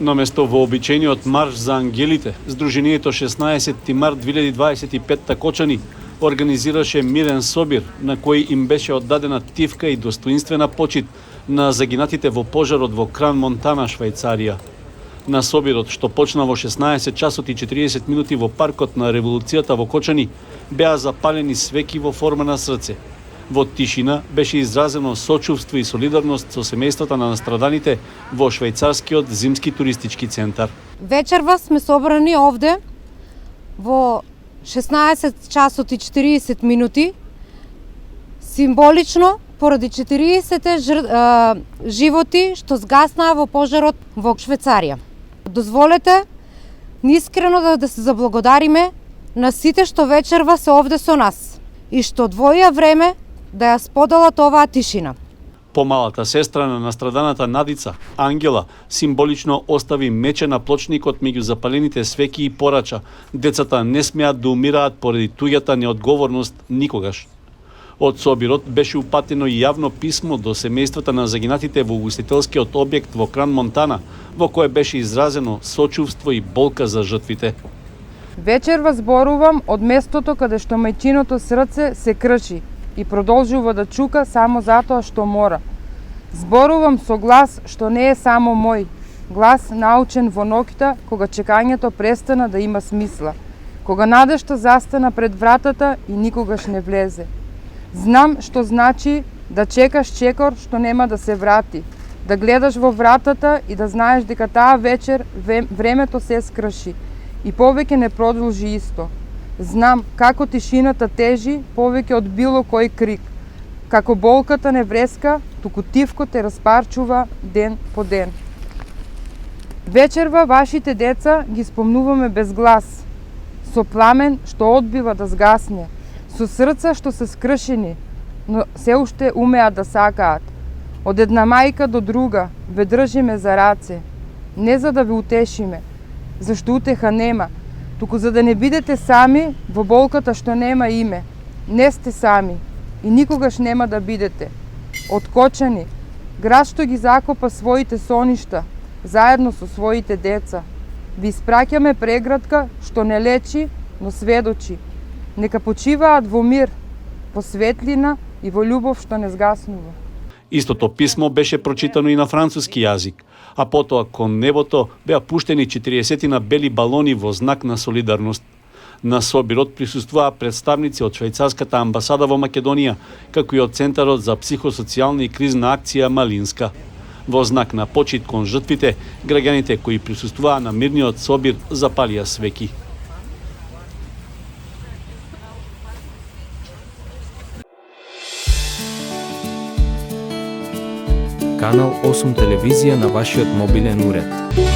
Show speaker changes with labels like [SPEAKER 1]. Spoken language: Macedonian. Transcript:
[SPEAKER 1] Наместо вообичаениот марш за ангелите, Сдруженијето 16 март 2025 такочани организираше мирен собир на кој им беше оддадена тивка и достоинствена почит на загинатите во пожарот во Кран Монтана, Швајцарија. На собирот, што почна во 16 часот и 40 минути во паркот на Револуцијата во Кочани, беа запалени свеќи во форма на срце. Во тишина беше изразено сочувство и солидарност со семејствата на настраданите во швајцарскиот зимски туристички центар.
[SPEAKER 2] Вечерва сме собрани овде во 16 часот и 40 минути, символично поради 40 животи што згаснаа во пожарот во Швајцарија. Дозволете искрено да се заблагодариме на сите што вечерва се овде со нас и што одвоија време да ја споделат оваа тишина.
[SPEAKER 1] Помалата сестра на настраданата Надица, Ангела, символично остави мече на плочникот меѓу запалените свеќи и порача: децата не смеат да умираат поради туѓата неодговорност никогаш. Од собирот беше упатено и јавно писмо до семејствата на загинатите во угостителскиот објект во Кран Монтана, во кое беше изразено сочувство и болка за жртвите.
[SPEAKER 3] Вечерва зборувам од местото каде што мајчиното срце се крши и продолжува да чука само затоа што мора. Зборувам со глас што не е само мој, глас научен во ноќта кога чекањето престана да има смисла, кога надежта застана пред вратата и никогаш не влезе. Знам што значи да чекаш чекор што нема да се врати, да гледаш во вратата и да знаеш дека таа вечер времето се скрши и повеќе не продолжи исто. Знам како тишината тежи повеќе од било кој крик, како болката не вреска, туку тивко те распарчува ден по ден. Вечерва вашите деца ги спомнуваме без глас, со пламен што одбива да згасне, со срца што се скршени, но се уште умеат да сакаат. Од една мајка до друга ве држиме за раце, не за да ве утешиме, зашто утеха нема, туку за да не бидете сами во болката што нема име. Не сте сами и никогаш нема да бидете. Од Кочани, град што ги закопа своите соништа, заедно со своите деца. Ви испраќаме преградка што не лечи, но сведочи. Нека почиваат во мир, во светлина и во љубов што не згаснува.
[SPEAKER 1] Истото писмо беше прочитано и на француски јазик, а потоа кон небото беа пуштени 40 бели балони во знак на солидарност. На собирот присуствуваа представници од швајцарската амбасада во Македонија, како и од Центарот за психосоцијална и кризна акција Малинска. Во знак на почит кон жртвите, граѓаните кои присуствуваа на мирниот собир запалија свеќи.
[SPEAKER 4] Канал 8 телевизија на вашиот мобилен уред.